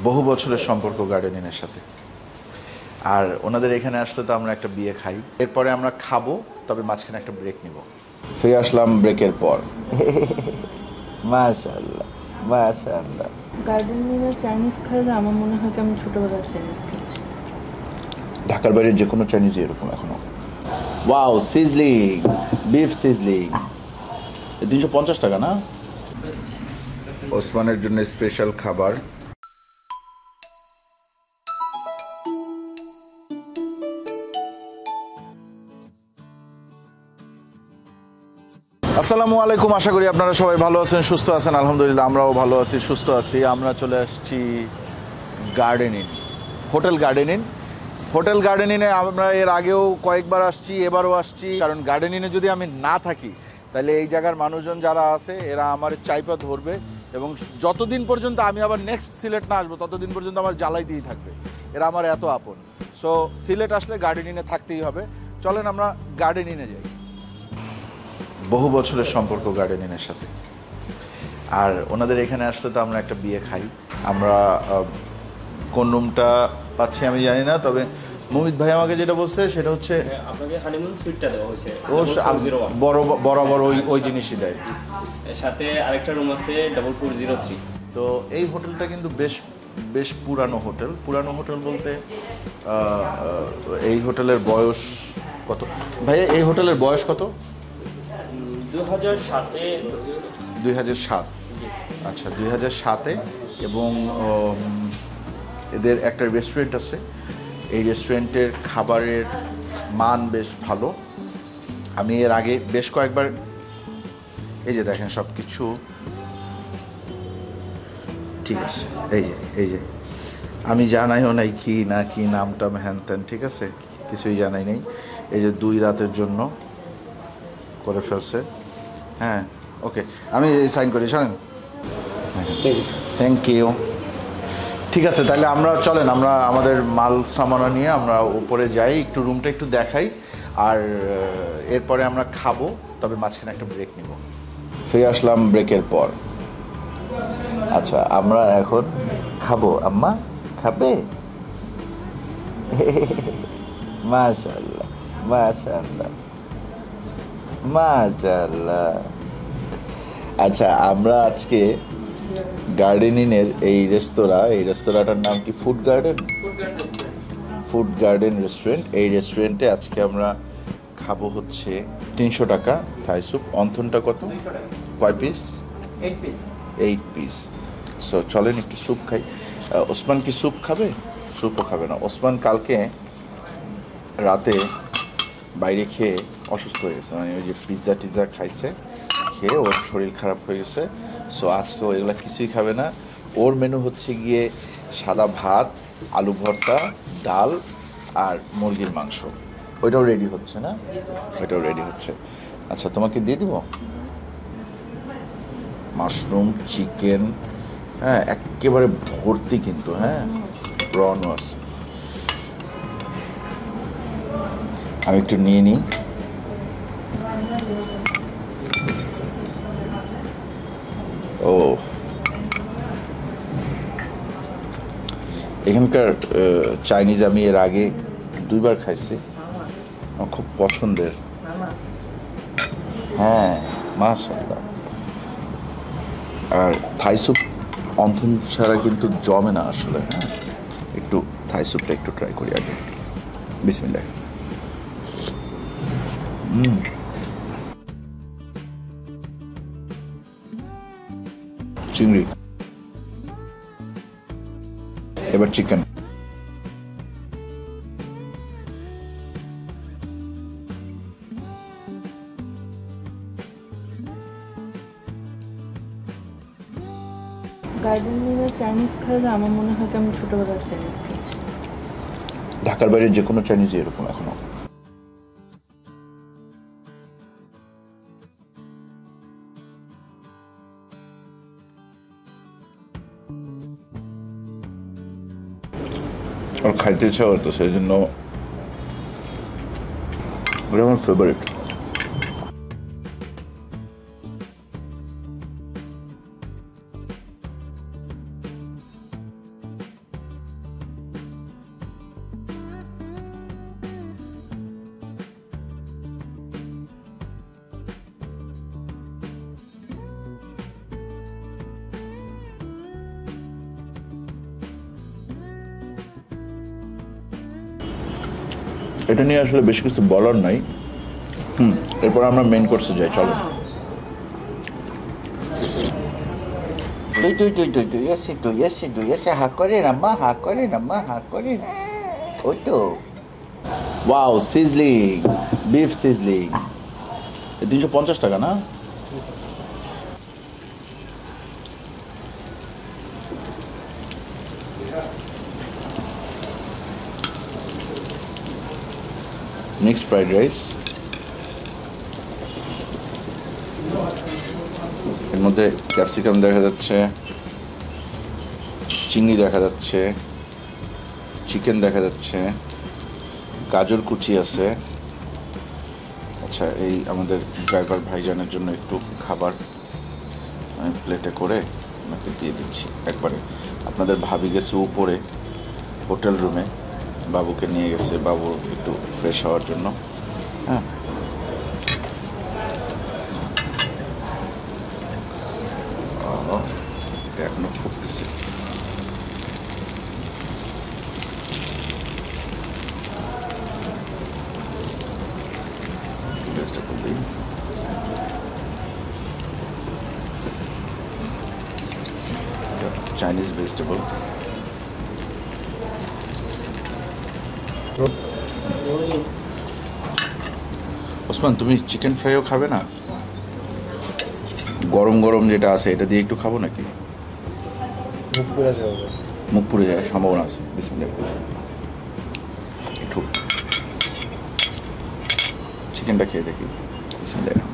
বহু বছরের সম্পর্ক গার্ডেনিংয়ের সাথে। আর ওনাদের এখানে আসলে তো আমরা একটা বিয়ে খাই, এরপরে আমরা খাবো, তবে মাঝখানে একটা ব্রেক নিব। ফিরে আসলাম ব্রেকের পর। মাশাআল্লাহ মাশাআল্লাহ। গার্ডেনিংয়ে চাইনিজ খাইলে আমার মনে হয় কি আমি ছোটবেলায় চাইনিজ খাচ্ছি। ঢাকার বাইরের যে কোনো চাইনিজই এরকম এখনো। ওয়াও, সিজলিং বিফ সিজলিং 350 টাকা না? ওসমানের জন্য স্পেশাল খাবার। আসসালামু আলাইকুম, আশা করি আপনারা সবাই ভালো আছেন, সুস্থ আছেন। আলহামদুলিল্লাহ আমরাও ভালো আছি, সুস্থ আছি। আমরা চলে আসছি গার্ডেনিং, হোটেল গার্ডেনিংয়ে আমরা এর আগেও কয়েকবার আসছি, এবারও আসছি। কারণ গার্ডেনিংয়ে যদি আমি না থাকি তাহলে এই জায়গার মানুষজন যারা আছে এরা আমার চাইপা ধরবে, এবং যতদিন পর্যন্ত আমি আবার নেক্সট সিলেট না আসবো ততদিন পর্যন্ত আমার জ্বালাইতেই থাকবে। এরা আমার এত আপন। সো সিলেট আসলে গার্ডেনিংয়ে থাকতেই হবে। চলেন আমরা গার্ডেনিংয়ে যাই। বহু বছরের সম্পর্ক গার্ডেনিংয়ের সাথে। আর ওনাদের এখানে আসলে তো আমরা একটা বিয়ে খাই। আমরা কোন রুমটা পাচ্ছি আমি জানি না, তবে মুমিত ভাই আমাকে যেটা বলছে সেটা হচ্ছে আপনাকে হানিমুন সুইটটা দেওয়া হয়েছে। ও বরাবর ওই জিনিসই দেয়। এর সাথে আরেকটা রুম আছে 4403। তো এই হোটেলটা কিন্তু বেশ পুরানো হোটেল বলতে এই হোটেলের বয়স কত ভাইয়া? এই হোটেলের বয়স কত? 2007। আচ্ছা, 2007-এ। এবং এদের একটা রেস্টুরেন্ট আছে। এই রেস্টুরেন্টের খাবারের মান বেশ ভালো। আমি এর আগে বেশ কয়েকবার, এই যে দেখেন সব কিছু ঠিক আছে। এই যে আমি জানাইও নাই কি নামটা হ্যান ত্যান, ঠিক আছে, কিছুই জানাই নেই। এই যে 2 রাতের জন্য করে ফেলছে। হ্যাঁ, ওকে, আমি সাইন করি, শোনেন। Thank you. ঠিক আছে, তাহলে আমরা চলেন, আমরা আমাদের মাল সামানা নিয়ে আমরা উপরে যাই, একটু রুমটা একটু দেখাই, আর এরপরে আমরা খাবো, তবে মাঝখানে একটা ব্রেক নিব। ফিরে আসলাম ব্রেকের পর। আচ্ছা, আমরা এখন খাবো। আম্মা খাবে? মাশাআল্লাহ মাশাআল্লাহ মাশাআল্লাহ। আচ্ছা, আমরা আজকে গার্ডেনিংয়ের এই রেস্তোরাঁটার নাম কি? Food garden restaurant. এই রেস্টুরেন্টে আজকে আমরা খাবো হচ্ছে 300 টাকা থাই স্যুপ। অন্থনটা কত? কয় পিস? 8 পিস। সো চলেন একটু স্যুপ খাই। ওসমান কি স্যুপ খাবে? স্যুপও খাবে না। ওসমান কালকে রাতে বাইরে খেয়ে অসুস্থ হয়ে গেছে, মানে ওই যে পিৎজা খাইছে, খেয়ে ওর শরীর খারাপ হয়ে গেছে। সো আজকে ও এগুলো কিছুই খাবে না। ওর মেনু হচ্ছে গিয়ে সাদা ভাত, আলু ভর্তা, ডাল আর মুরগির মাংস। ওইটাও রেডি হচ্ছে না? ওইটাও রেডি হচ্ছে। আচ্ছা, তোমাকে দিয়ে দিব মাশরুম, চিকেন, হ্যাঁ, একেবারে ভর্তি কিন্তু, হ্যাঁ, প্রনও আছে। আমি একটু নিয়ে নিই। ও, এখানকার চাইনিজ আমি এর আগে 2 বার খাইছি, আমার খুব পছন্দের। হ্যাঁ, মাশাআল্লাহ। আর থাই স্যুপ অন্থন ছাড়া কিন্তু জমে না আসলে। হ্যাঁ, একটু থাই স্যুপটা একটু ট্রাই করি আগে। বিসমিল্লাহ। চিংড়ি, এবার চিকেন। গার্ডেনিংয়ে চাইনিজ খাইলে আমার মনে হয় কি আমি ছোটবেলায় চাইনিজ খাচ্ছি। ঢাকার বাইরের যে কোনো চাইনিজই এরকম এখনো। আর খাইতে ইচ্ছা করতো, সেই জন্য ওটা আমার ফেভারিট। এটা নিয়ে আসলে বেশি কিছু বলার নাই। এরপর আমরা মেইন কোর্সে যাই, চলো। হা করে না মা, হা করে না মা, হা করে না। ওই তো ওয়াও, সিজলিং বিফ সিজলিং 350 টাকা না? নেক্সট ফ্রাইড রাইস, এর মধ্যে ক্যাপসিকাম দেখা যাচ্ছে, চিংড়ি দেখা যাচ্ছে, চিকেন দেখা যাচ্ছে, গাজর কুচি আছে। আচ্ছা, এই আমাদের ড্রাইভার ভাইজানের জন্য একটু খাবার আমি প্লেটে করে ওনাকে দিয়ে দিচ্ছি একবারে। আপনাদের ভাবি গেছে উপরে হোটেল রুমে, বাবুকে নিয়ে গেছে, বাবু একটু ফ্রেশ হওয়ার জন্য। হ্যাঁ, এখনো ফুটতেছে। Chinese vegetable. ওসমান, তুমি চিকেন ফ্রাইও খাবে না? গরম গরম যেটা আছে এটা দিয়ে একটু খাবো নাকি? মুখ পুড়ে যায়, সম্ভাবনা আছে। বিসমিল্লাহ, একটু চিকেনটা খেয়ে দেখি। বিসমিল্লাহ।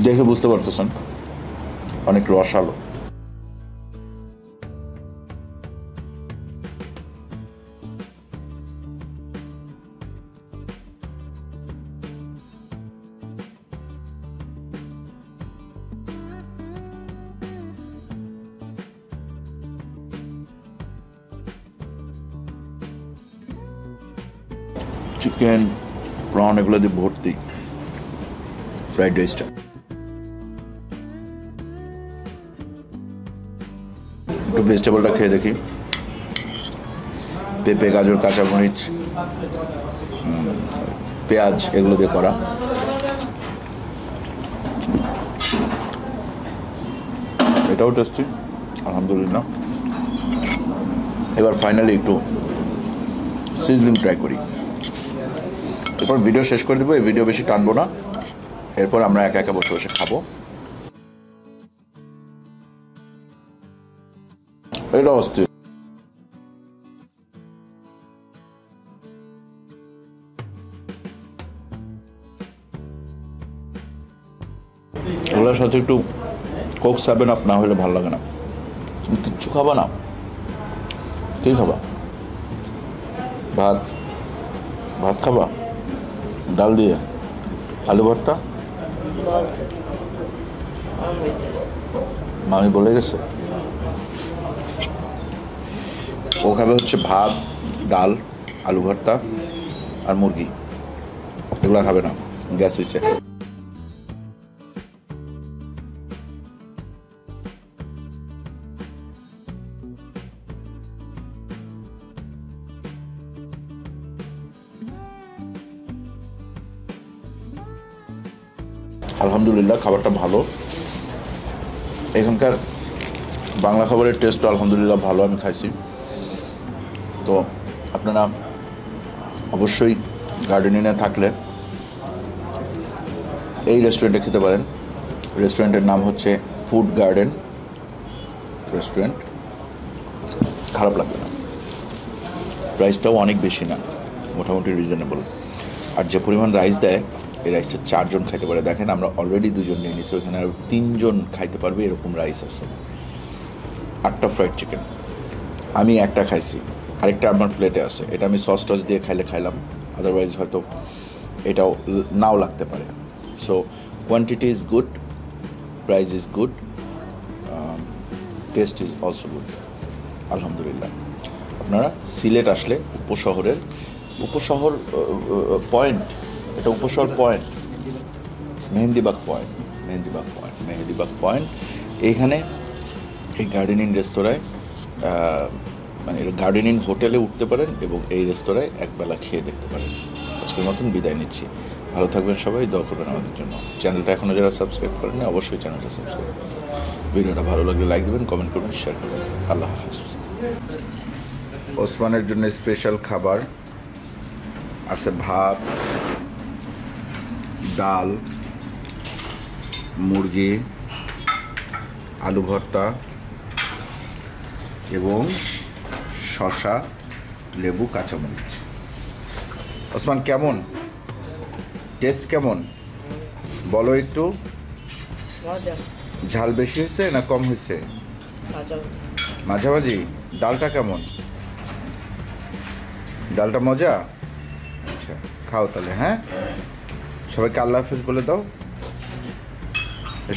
দেখে বুঝতে পারতেছেন অনেক রসালো। চিকেন, প্রন এগুলো দিয়ে ভর্তি ফ্রাইড রাইসটা। একটু ভেজিটেবলটা খেয়ে দেখি। পেঁপে, গাজর, কাঁচামরিচ, পেঁয়াজ এগুলো দিয়ে করা। এটাও টেস্টি, আলহামদুলিল্লাহ। এবার ফাইনালি একটু সিজলিং ট্রাই করি, এরপর ভিডিও শেষ করে দেবো। এই ভিডিও বেশি টানবো না, এরপর আমরা একা একা বসে বসে খাবো। এটা অস্থির। এগুলোর সাথে একটু কোক 7 আপ না হলে ভালো লাগে না। তুমি কিচ্ছু খাবা না? কি খাবা? ভাত? ভাত খাবা ডাল দিয়ে? আলু ভর্তা? মামি বলে গেছে ও খাবে হচ্ছে ভাত, ডাল, আলু ভর্তা আর মুরগি। এগুলো খাবে না, গ্যাস হয়েছে। আলহামদুলিল্লাহ, খাবারটা ভালো। এখানকার বাংলা খাবারের টেস্টও আলহামদুলিল্লাহ ভালো, আমি খাইছি। তো আপনারা অবশ্যই গার্ডেন ইনে থাকলে এই রেস্টুরেন্টে খেতে পারেন। রেস্টুরেন্টের নাম হচ্ছে ফুড গার্ডেন রেস্টুরেন্ট। খারাপ লাগবে না, প্রাইসটাও অনেক বেশি না, মোটামুটি রিজনেবল। আর যে পরিমাণ রাইস দেয়, এই রাইসটা 4 জন খাইতে পারে। দেখেন, আমরা অলরেডি 2 জন নিয়ে নিছি, ওইখানে আরও 3 জন খাইতে পারবে এরকম রাইস আছে। 8টা ফ্রাইড চিকেন, আমি একটা খাইছি, আরেকটা আমার প্লেটে আছে। এটা আমি সস টস দিয়ে খাইলাম, আদারওয়াইজ হয়তো এটাও নাও লাগতে পারে। So quantity is good, price is good, test is also good, আলহামদুলিল্লাহ। আপনারা সিলেট আসলে উপশহর পয়েন্ট, এটা উপশহর পয়েন্ট, মেহেন্দিবাগ পয়েন্ট এইখানে এই গার্ডেনিং রেস্তোরাঁয় মানে গার্ডেনিং হোটেলে উঠতে পারেন এবং এই রেস্তোরাঁয় একবেলা খেয়ে দেখতে পারেন। আজকের মতন বিদায় নিচ্ছি। ভালো থাকবেন সবাই, দোয়া করবেন আমাদের জন্য। চ্যানেলটা এখনও যারা সাবস্ক্রাইব করেন অবশ্যই চ্যানেলটা সাবস্ক্রাইব করবেন। ভিডিওটা ভালো লাগলে লাইক দেবেন, কমেন্ট করবেন, শেয়ার করবেন। আল্লাহ হাফিজ। ওসমানের জন্য স্পেশাল খাবার আছে, ভাত, ডাল, মুরগি, আলু ভর্তা এবং শসা, লেবু, কাঁচামরিচ। ওসমান কেমন টেস্ট, কেমন বলো একটু? মজা। ঝাল বেশি হয়েছে না কম হয়েছে? মাঝামাঝি। ডালটা কেমন? ডালটা মজা। আচ্ছা খাও তাহলে। হ্যাঁ, সবাইকে আল্লাহ হাফেজ বলে দাও।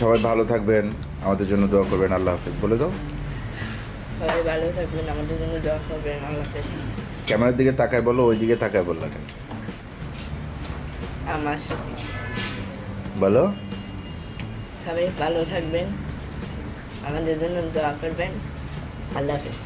সবাই ভালো থাকবেন, আমাদের জন্য দোয়া করবেন। আল্লাহ হাফেজ বলে দাও। সবাই ভালো থাকবেন, আমাদের জন্য দোয়া করবেন। আল্লাহ হাফেজ। ক্যামেরার দিকে তাকায় বলো, ওই দিকে তাকায় বললা কেন? আমার সাথে বলো। সবাই ভালো থাকবেন, আমাদের জন্য দোয়া করবেন। আল্লাহ হাফেজ।